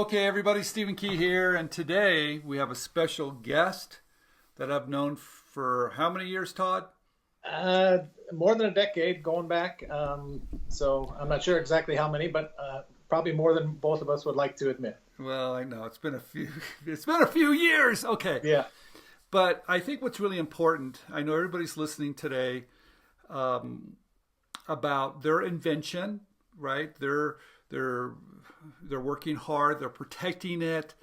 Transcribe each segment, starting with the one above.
Okay, everybody, Stephen Key here, and today we have a special guest that I've known for how many years, Todd? Uh, More than a decade going back. So I'm not sure exactly how many, but probably more than both of us would like to admit. Well, I know it's been a few. It's been a few years. Okay, Yeah, but I think what's really important. I know everybody's listening today um, about their invention, right? They're they're working hard. They're protecting it.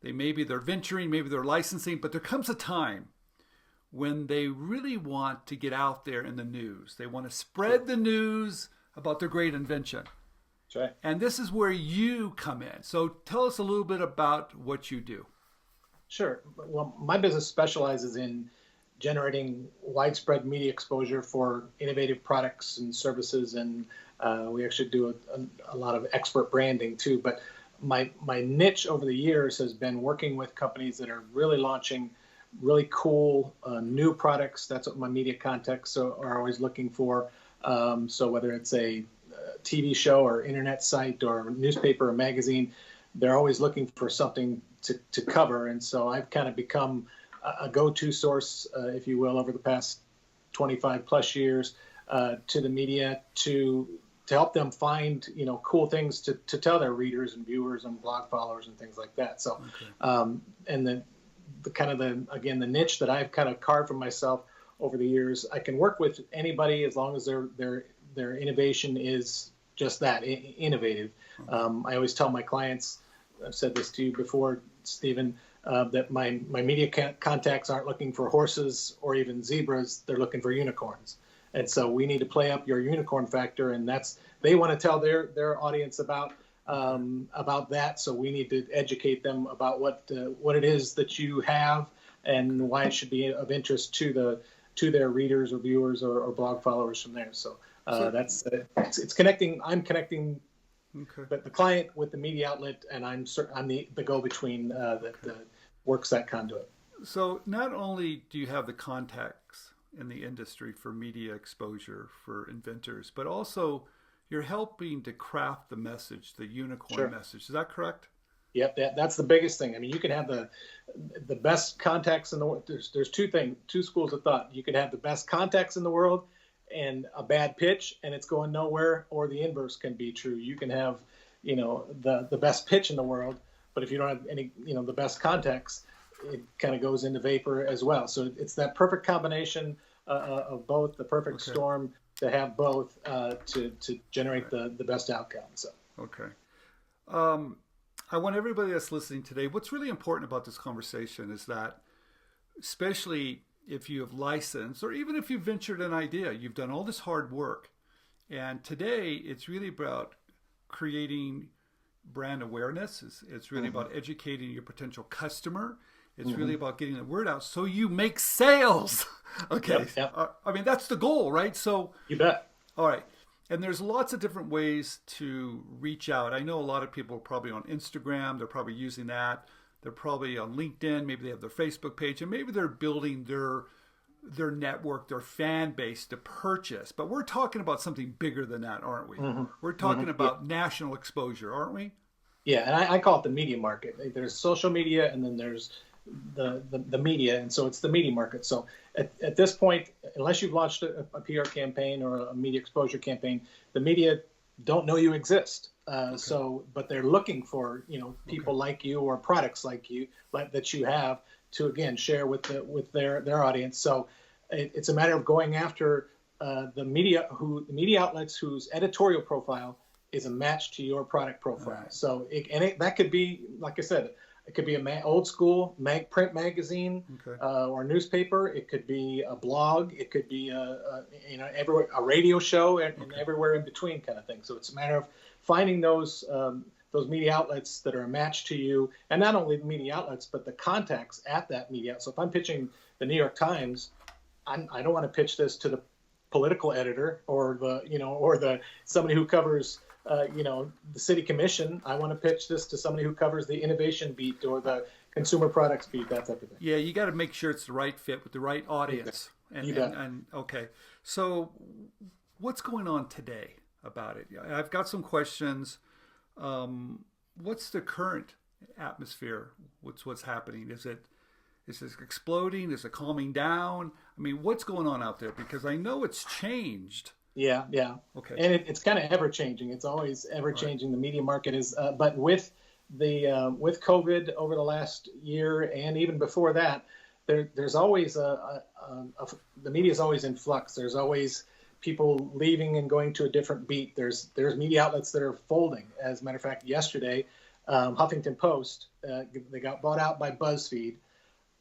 They're venturing, maybe they're licensing, but there comes a time when they really want to get out there in the news. They want to spread the news about their great invention. that's right. And this is where you come in. So tell us a little bit about what you do. Sure. Well, my business specializes in generating widespread media exposure for innovative products and services, and we actually do a lot of expert branding too. But my niche over the years has been working with companies that are really launching really cool new products. That's what my media contacts are always looking for. So whether it's a TV show or internet site or newspaper or magazine, they're always looking for something to cover. And so I've kind of become a go-to source, if you will, over the past 25 plus years to the media to help them find, cool things to tell their readers and viewers and blog followers and things like that. So, Okay. and the niche that I've kind of carved for myself over the years, I can work with anybody as long as their innovation is just that, innovative. I always tell my clients, I've said this to you before, Stephen, that my media contacts aren't looking for horses or even zebras; they're looking for unicorns. And so we need to play up your unicorn factor, and they want to tell their audience about that. So we need to educate them about what it is that you have and why it should be of interest to their readers or viewers or blog followers from there. So it's connecting. I'm connecting Okay. the client with the media outlet, and I'm the go-between that works that conduit. So not only do you have the contacts in the industry for media exposure for inventors, but also you're helping to craft the message, the unicorn Sure. message. Is that correct? Yep, that's the biggest thing. I mean, you can have the best contacts in the world. There's two schools of thought. You could have the best contacts in the world and a bad pitch, and it's going nowhere. Or the inverse can be true. You can have, the best pitch in the world, but if you don't have any, the best contacts, it kind of goes into vapor as well. So it's that perfect combination of both, the perfect Okay. storm to have both to generate Right. the best outcome. So. Okay. Um, I want everybody that's listening today, what's really important about this conversation is that, especially if you have licensed or even if you've ventured an idea, you've done all this hard work. And today it's really about creating brand awareness. It's really Mm-hmm. about educating your potential customer. It's Mm-hmm. really about getting the word out so you make sales. Okay. Yep. I mean, that's the goal, right? So, You bet. all right. And there's lots of different ways to reach out. I know a lot of people are probably on Instagram. They're probably using that. They're probably on LinkedIn. Maybe they have their Facebook page, and maybe they're building their network, their fan base to purchase. But we're talking about something bigger than that, aren't we? Mm-hmm. We're talking Mm-hmm. about national exposure, aren't we? Yeah, and I call it the media market. There's social media, and then there's the media, and so it's the media market. So at this point, unless you've launched a PR campaign or a media exposure campaign, the media don't know you exist. But they're looking for people like you or products like you that you have to again share with their audience. So it's a matter of going after the media outlets whose editorial profile is a match to your product profile. Right. So that could be, like I said, it could be old school print magazine Okay. or newspaper. It could be a blog. It could be everywhere, a radio show, and everywhere in between kind of thing. So it's a matter of finding those media outlets that are a match to you, and not only the media outlets, but the contacts at that media. So if I'm pitching the New York Times, I don't want to pitch this to the political editor or the somebody who covers the city commission. I want to pitch this to somebody who covers the innovation beat or the consumer products beat, that type of thing. Yeah, you got to make sure it's the right fit with the right audience. You bet. And okay, so what's going on today about it? I've got some questions. What's the current atmosphere? What's happening? Is it exploding? Is it calming down? I mean, what's going on out there? Because I know it's changed. Yeah, yeah. Okay. And it's kind of ever changing. It's always ever changing. Right. The media market is, but with with COVID over the last year and even before that, there's always the media is always in flux. There's always people leaving and going to a different beat. There's media outlets that are folding. As a matter of fact, yesterday, Huffington Post, they got bought out by BuzzFeed.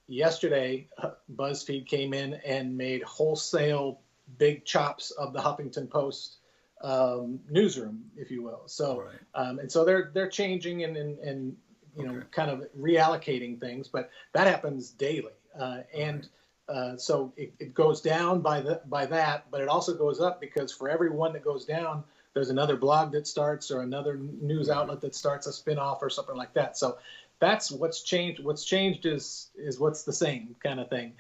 Yesterday, BuzzFeed came in and made wholesale big chops of the Huffington Post newsroom, if you will. So, and so they're changing and you know, kind of reallocating things, but that happens daily. So it goes down by that, but it also goes up because for every one that goes down, there's another blog that starts or another news outlet that starts a spinoff or something like that. So that's what's changed. What's changed is what's the same kind of thing.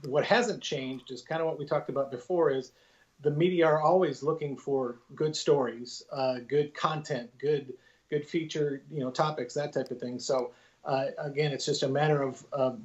What hasn't changed is kind of what we talked about before, is the media are always looking for good stories, good content, good feature, you know, topics, that type of thing. So again, it's just a matter of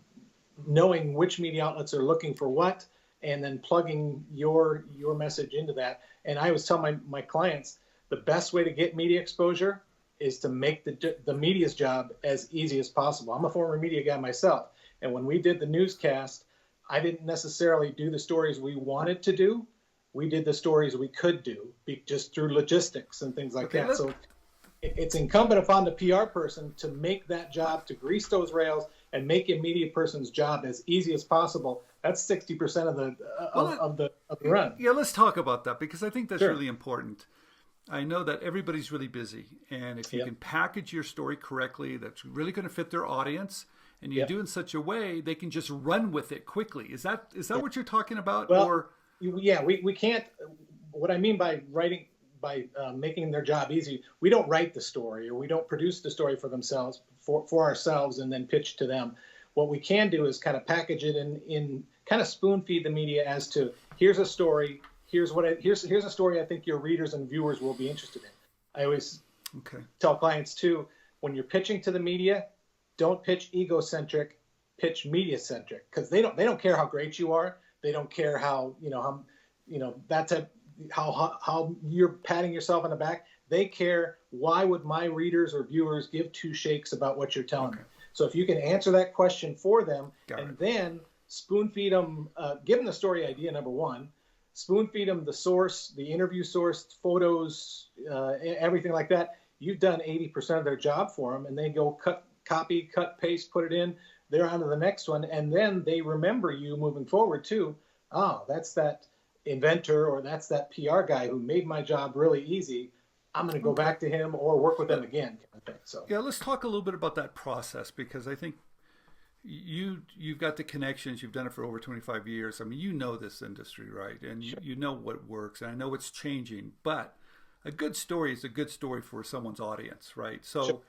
knowing which media outlets are looking for what, and then plugging your message into that. And I always tell my clients, the best way to get media exposure is to make the media's job as easy as possible. I'm a former media guy myself, and when we did the newscast, I didn't necessarily do the stories we wanted to do. We did the stories we could do just through logistics and things like that. So it's incumbent upon the PR person to make that job, to grease those rails and make a media person's job as easy as possible. That's 60% of the run. Yeah, let's talk about that, because I think that's really important. I know that everybody's really busy, and if you can package your story correctly, that's really going to fit their audience, and you do it in such a way they can just run with it quickly. Is that what you're talking about? Well, we can't. What I mean by writing, by making their job easy, we don't write the story, or we don't produce the story for ourselves and then pitch to them. What we can do is kind of package it in kind of spoon feed the media as to, here's a story, here's a story I think your readers and viewers will be interested in. I always tell clients too, when you're pitching to the media, don't pitch egocentric, pitch media-centric, because they don't care how great you are. They don't care how how you're patting yourself on the back. They care, why would my readers or viewers give two shakes about what you're telling them? So if you can answer that question for them, then spoon feed them, give them the story idea, number one, spoon feed them the source, the interview source, photos, everything like that. You've done 80% of their job for them, and they go copy, cut, paste, put it in. They're on to the next one, and then they remember you moving forward too. Oh, that's that inventor, or that's that PR guy who made my job really easy. I'm going to go back to him or work with him again, kind of thing. So let's talk a little bit about that process, because I think you've got the connections. You've done it for over 25 years. I mean, you know this industry, right? And you know what works, and I know it's changing. But a good story is a good story for someone's audience, right? So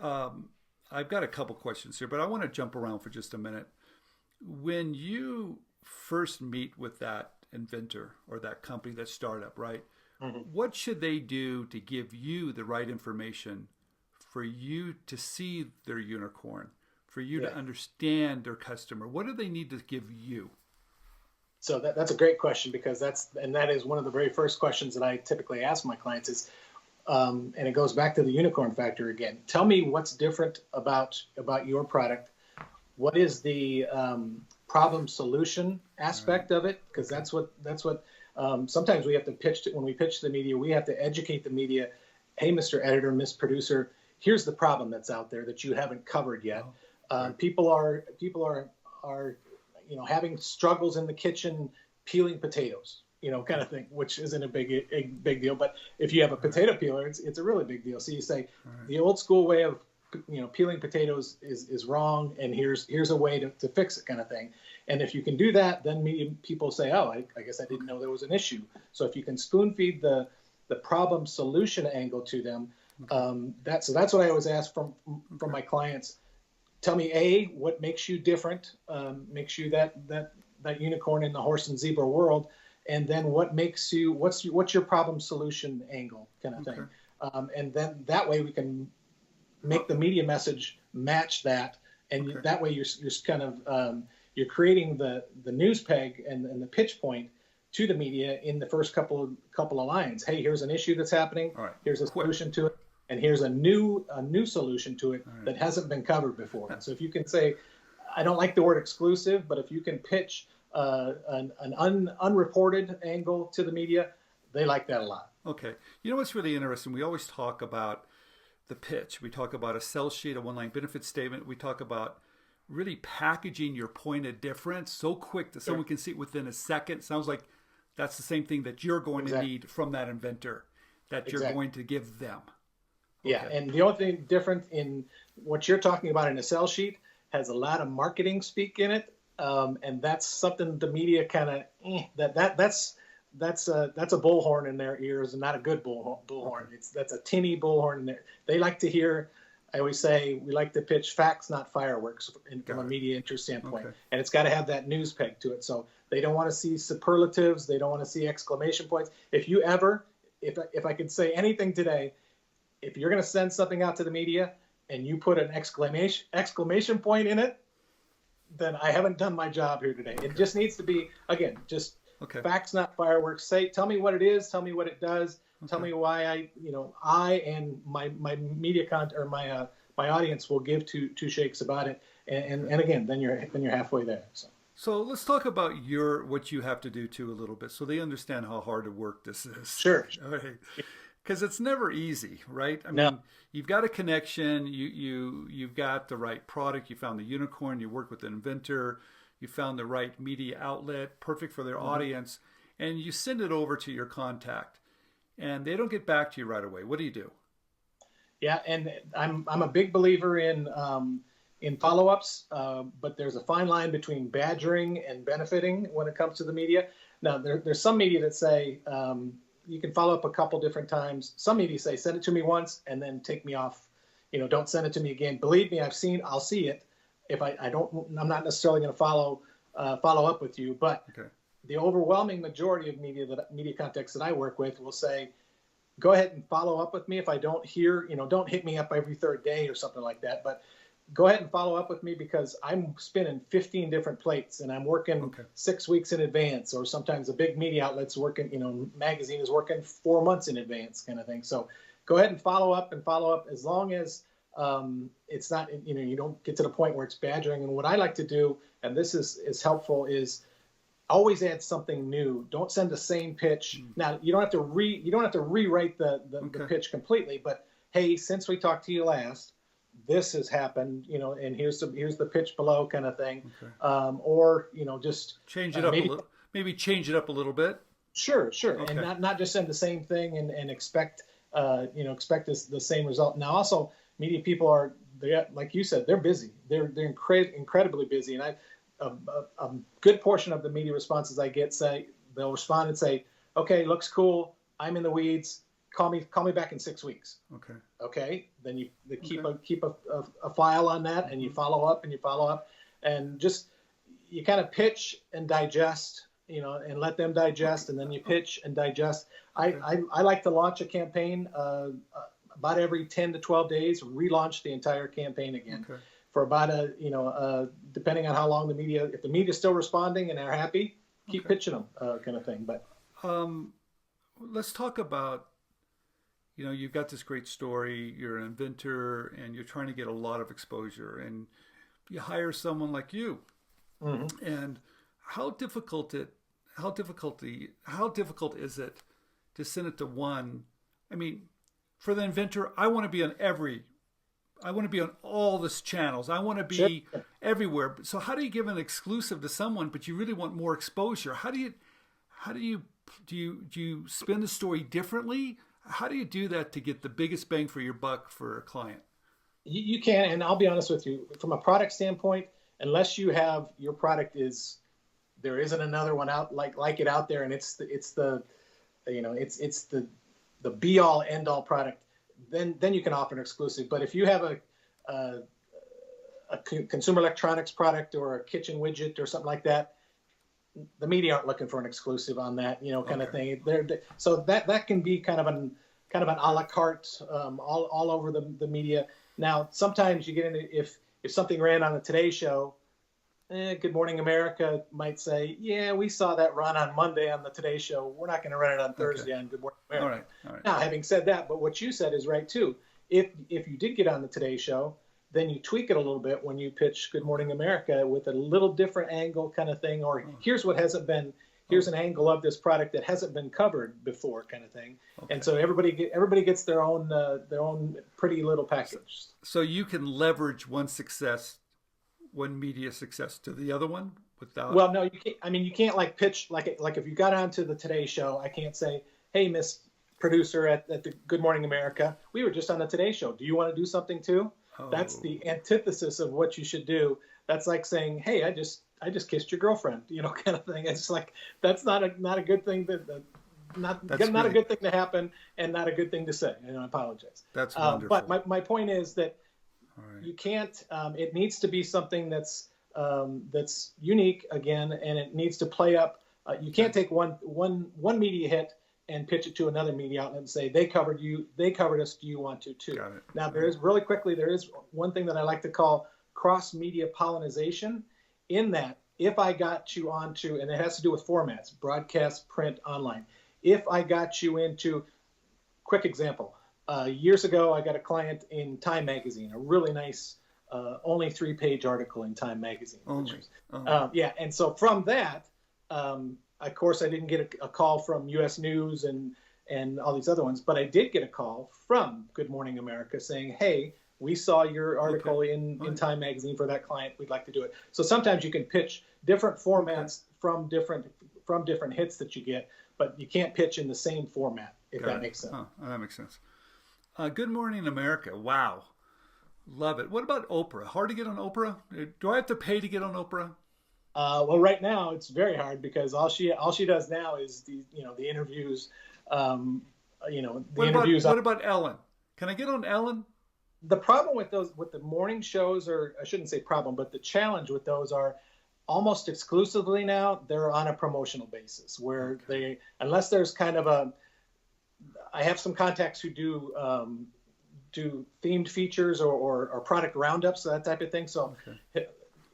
I've got a couple questions here, but I want to jump around for just a minute. When you first meet with that inventor or that company, that startup, right? What should they do to give you the right information for you to see their unicorn, for you to understand their customer? What do they need to give you? So that's a great question, because that is one of the very first questions that I typically ask my clients is, and it goes back to the unicorn factor again. Tell me what's different about your product. What is the problem solution aspect of it? Because that's what sometimes we have to pitch when we pitch to the media. We have to educate the media. Hey, Mr. Editor, Miss Producer, here's the problem that's out there that you haven't covered yet. People are having struggles in the kitchen peeling potatoes, kind of thing, which isn't a big deal. But if you have a potato peeler, it's a really big deal. So you say the old school way of peeling potatoes is wrong, and here's a way to fix it, kind of thing. And if you can do that, then people say, oh, I guess I didn't know there was an issue. So if you can spoon feed the problem solution angle to them, that's what I always ask from my clients. Tell me, what makes you different, makes you that unicorn in the horse and zebra world, and then what's your problem solution angle, kind of thing. And then that way we can make the media message match that, and Okay. that way you're kind of you're creating the news peg and the pitch point to the media in the first couple of lines. Hey, here's an issue that's happening. All right. Here's a Quick. solution to it, and here's a new solution to it All right. that hasn't been covered before. And so if you can say, I don't like the word exclusive, but if you can pitch an unreported angle to the media, they like that a lot. Okay. You know what's really interesting? We always talk about the pitch. We talk about a sell sheet, a one-line benefit statement. We talk about really packaging your point of difference so quick that someone can see it within a second. Sounds like that's the same thing that you're going to need from that inventor, that you're going to give them. Yeah, and the only thing different in what you're talking about in a sell sheet has a lot of marketing speak in it, and that's something the media kind of that's a bullhorn in their ears, and not a good bullhorn. That's a tinny bullhorn in there. They like to hear. I always say we like to pitch facts, not fireworks, from a media interest standpoint, and it's got to have that news peg to it. So they don't want to see superlatives. They don't want to see exclamation points. If I could say anything today, if you're going to send something out to the media and you put an exclamation point in it, then I haven't done my job here today. It just needs to be, again, just facts, not fireworks. Tell me what it is. Tell me what it does. Tell me why I and my media content or my audience will give two shakes about it. And again, then you're halfway there. So let's talk about what you have to do too a little bit, so they understand how hard of work this is. Sure. Okay. Because it's never easy, right? I mean, you've got a connection, you've got the right product, you found the unicorn, you work with an inventor, you found the right media outlet, perfect for their audience, and you send it over to your contact, and they don't get back to you right away. What do you do? Yeah, and I'm a big believer in follow-ups, but there's a fine line between badgering and benefiting when it comes to the media. Now, there's some media that say, you can follow up a couple different times. Some media say, send it to me once and then take me off. Don't send it to me again. Believe me, I'll see it. If I'm not necessarily going to follow up with you, but the overwhelming majority of media contacts that I work with will say, go ahead and follow up with me. If I don't hear, don't hit me up every third day or something like that, but go ahead and follow up with me, because I'm spinning 15 different plates and I'm working 6 weeks in advance, or sometimes a big media outlet's working, magazine is working 4 months in advance kind of thing. So go ahead and follow up as long as it's not, you don't get to the point where it's badgering. And what I like to do, and this is helpful, is always add something new. Don't send the same pitch. Now, you don't have to rewrite the pitch completely, but hey, since we talked to you last, this has happened, and here's the pitch below kind of thing. Or, just change it up a little, maybe change it up a little bit. Sure. And not just send the same thing and expect the same result. Now, also, media people like you said, they're busy. They're incredibly busy. And a good portion of the media responses I get they'll respond and say, okay, looks cool. I'm in the weeds. Call me back in 6 weeks. Okay. Then you keep a file on that, and you follow up and just, you kind of pitch and digest, and let them digest, and then you pitch and digest. I like to launch a campaign about every 10 to 12 days, relaunch the entire campaign again for about depending on how long if the media is still responding and they're happy, keep pitching them kind of thing. But let's talk about, you've got this great story, you're an inventor, and you're trying to get a lot of exposure, and you hire someone like you. And how difficult is it to send it to one? I mean, for the inventor, I want to be on all these channels. I want to be everywhere. So how do you give an exclusive to someone, but you really want more exposure? How do you spin the story differently? How do you do that to get the biggest bang for your buck for a client? You can, and I'll be honest with you, from a product standpoint, unless you have your product there isn't another one out like it out there, and it's the be all end all product, then you can offer an exclusive. But if you have a consumer electronics product or a kitchen widget or something like that, the media aren't looking for an exclusive on that, kind of thing. So that can be kind of an a la carte all over the media. Now, sometimes you get into if something ran on the Today Show, Good Morning America might say, yeah, we saw that run on Monday on the Today Show. We're not going to run it on Thursday on Good Morning America. All right. All right. Now, having said that, but what you said is right too. If you did get on the Today Show, then you tweak it a little bit when you pitch Good Morning America with a little different angle kind of thing, or here's what hasn't been, here's an angle of this product that hasn't been covered before kind of thing. And so everybody gets their own pretty little package. So you can leverage one media success to the other one without. Well, no, you can't. I mean, you can't like pitch like if you got onto the Today Show, I can't say, hey, Miss Producer at the Good Morning America, we were just on the Today Show. Do you want to do something too? Oh. That's the antithesis of what you should do. That's like saying, hey, I just kissed your girlfriend, kind of thing. It's like that's not a good thing not a good thing to happen, and not a good thing to say. I apologize. That's wonderful. But my point is that you can't. It needs to be something that's unique again, and it needs to play up. You can't take one media hit and pitch it to another media outlet and say they covered us. Do you want to too? Got it. Now there is one thing that I like to call cross media pollinization. In that, if I got you onto, and it has to do with formats, broadcast, print, online. If I got you into, quick example, years ago I got a client in Time Magazine, a really nice, only 3-page article in Time Magazine. Yeah, and so from that, of course I didn't get a call from U.S. News and all these other ones, but I did get a call from Good Morning America saying, hey, we saw your article in Time Magazine for that client. We'd like to do it. So sometimes you can pitch different formats from different hits that you get, but you can't pitch in the same format, if that makes sense. Oh, that makes sense. Good Morning America. Wow. Love it. What about Oprah? Hard to get on Oprah? Do I have to pay to get on Oprah? Well, right now it's very hard because all she does now is the interviews. What about Ellen? Can I get on Ellen? The problem with the morning shows, or I shouldn't say problem, but the challenge with those are almost exclusively now they're on a promotional basis where they, unless there's kind of I have some contacts who do themed features or product roundups, that type of thing. So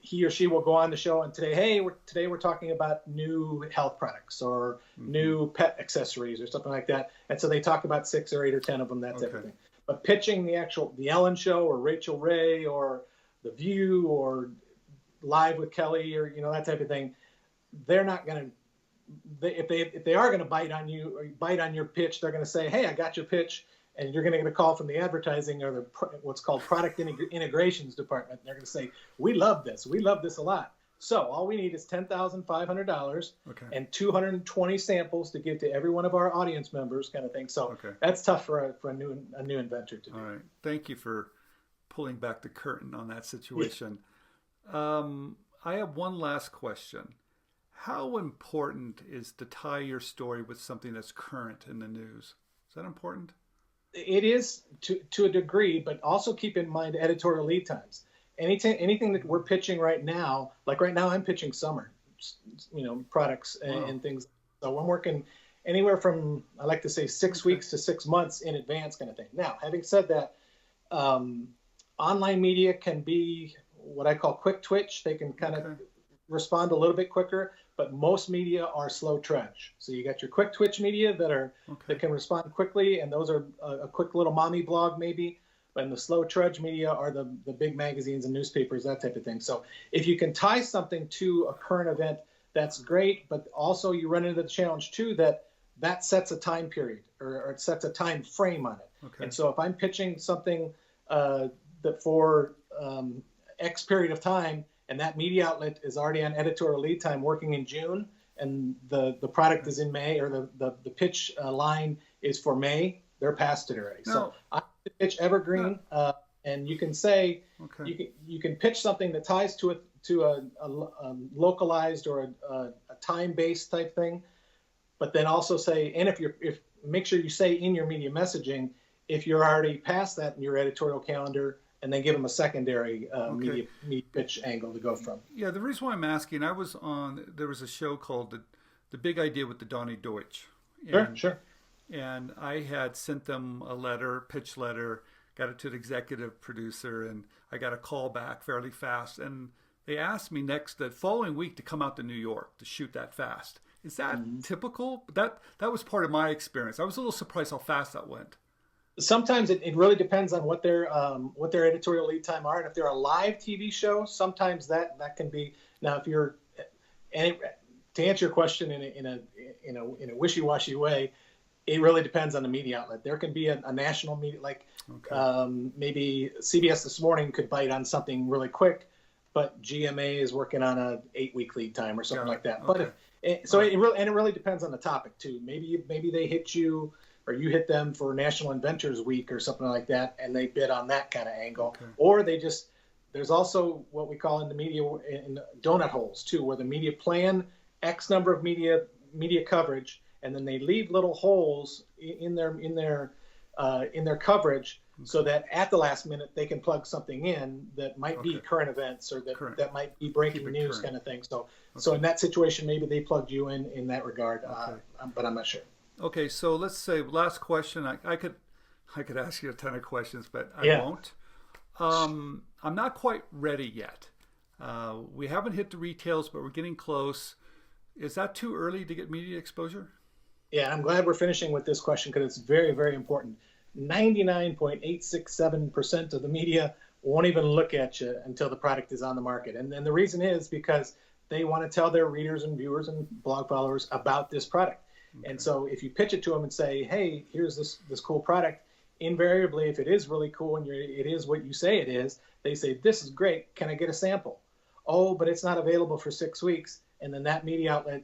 he or she will go on the show and today we're talking about new health products or new pet accessories or something like that. And so they talk about 6 or 8 or 10 of them, that type of thing. But pitching the Ellen Show or Rachel Ray or The View or Live with Kelly or that type of thing, they're not going to. If they are going to bite on you or bite on your pitch, they're going to say, "Hey, I got your pitch," and you're going to get a call from the advertising or what's called product integrations department. They're going to say, "We love this. We love this a lot." So all we need is $10,500 and 220 samples to give to every one of our audience members, kind of thing. So that's tough for a new inventor to do. All right, thank you for pulling back the curtain on that situation. I have one last question. How important is to tie your story with something that's current in the news? Is that important? It is to a degree, but also keep in mind editorial lead times. Anything that we're pitching right now, like right now I'm pitching summer, products and things. So I'm working anywhere from, I like to say 6 weeks to 6 months in advance kind of thing. Now, having said that, online media can be what I call quick twitch. They can kind of respond a little bit quicker, but most media are slow trudge. So you got your quick twitch media that can respond quickly, and those are a quick little mommy blog maybe. But the slow trudge media are the big magazines and newspapers, that type of thing. So if you can tie something to a current event, that's great. But also you run into the challenge too that sets a time period or it sets a time frame on it. And so if I'm pitching something that for X period of time, and that media outlet is already on editorial lead time working in June, and the product is in May, or the pitch line is for May, they're past it already. No. So I pitch evergreen, and you can say you can pitch something that ties to a localized or a time-based type thing, but then also say, and if make sure you say in your media messaging if you're already past that in your editorial calendar, and then give them a secondary media pitch angle to go from. Yeah, the reason why I'm asking, there was a show called The Big Idea with the Donnie Deutsch. Sure. And I had sent them a pitch letter, got it to the executive producer, and I got a call back fairly fast. And they asked me the following week to come out to New York to shoot that fast. Is that typical? That was part of my experience. I was a little surprised how fast that went. Sometimes it really depends on what their editorial lead time are, and if they're a live TV show, sometimes that can be. Now, if you're, and to answer your question in a wishy-washy way, it really depends on the media outlet. There can be a national media, like maybe CBS This Morning could bite on something really quick, but GMA is working on a 8-week lead time or something like that. Okay. But it really depends on the topic too. Maybe they hit you or you hit them for National Inventors Week or something like that, and they bid on that kind of angle. Okay. Or there's also what we call in the media in donut holes too, where the media plan X number of media coverage, and then they leave little holes in their coverage, so that at the last minute they can plug something in that might be current events, or that might be breaking news kind of thing. So in that situation, maybe they plugged you in that regard, but I'm not sure. Okay, so let's say last question. I could ask you a ton of questions, but I won't. I'm not quite ready yet. We haven't hit the retails, but we're getting close. Is that too early to get media exposure? Yeah, I'm glad we're finishing with this question because it's very, very important. 99.867% of the media won't even look at you until the product is on the market. And the reason is because they want to tell their readers and viewers and blog followers about this product. Okay. And so if you pitch it to them and say, hey, here's this cool product, invariably, if it is really cool and it is what you say it is, they say, this is great. Can I get a sample? Oh, but it's not available for 6 weeks. And then that media outlet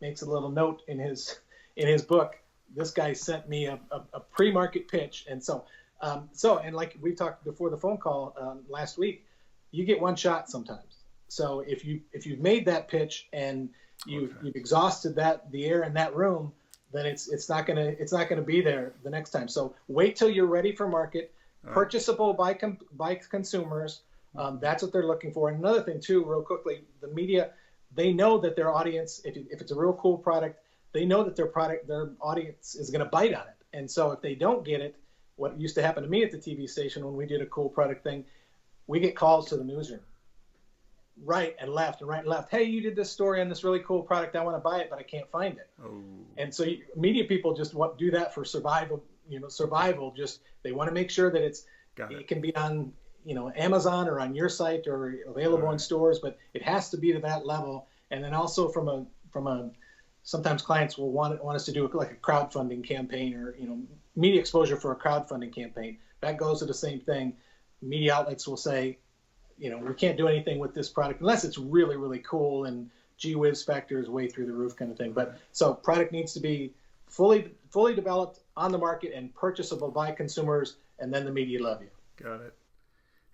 makes a little note in his book. This guy sent me a pre-market pitch. And so and like we talked before the phone call last week, you get one shot sometimes. So if you've made that pitch and you've exhausted the air in that room, then it's not gonna be there the next time. So wait till you're ready for market, purchasable by consumers. That's what they're looking for. And another thing too, real quickly, the media, they know that their audience, if it's a real cool product, they know that their audience is going to bite on it. And so if they don't get it, what used to happen to me at the TV station when we did a cool product thing, we get calls to the newsroom, right and left. Hey, you did this story on this really cool product. I want to buy it, but I can't find it. Oh. And so media people just do that for survival. Just they want to make sure that it can be on Amazon or on your site or available in stores, but it has to be to that level. And then also from a sometimes clients will want us to do like a crowdfunding campaign or media exposure for a crowdfunding campaign. That goes to the same thing. Media outlets will say, we can't do anything with this product unless it's really, really cool and gee whiz factor is way through the roof kind of thing. But so product needs to be fully developed on the market and purchasable by consumers, and then the media love you. Got it.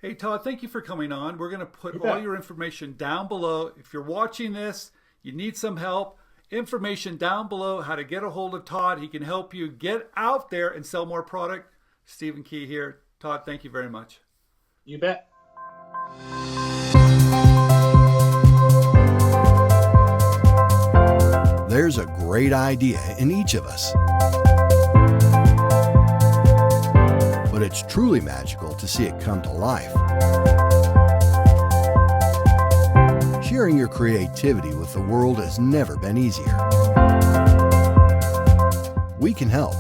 Hey, Todd, thank you for coming on. We're going to put all your information down below. If you're watching this, you need some help, information down below, how to get a hold of Todd. He can help you get out there and sell more product. Stephen Key here. Todd, thank you very much. You bet. There's a great idea in each of us. But it's truly magical to see it come to life. Sharing your creativity with the world has never been easier. We can help.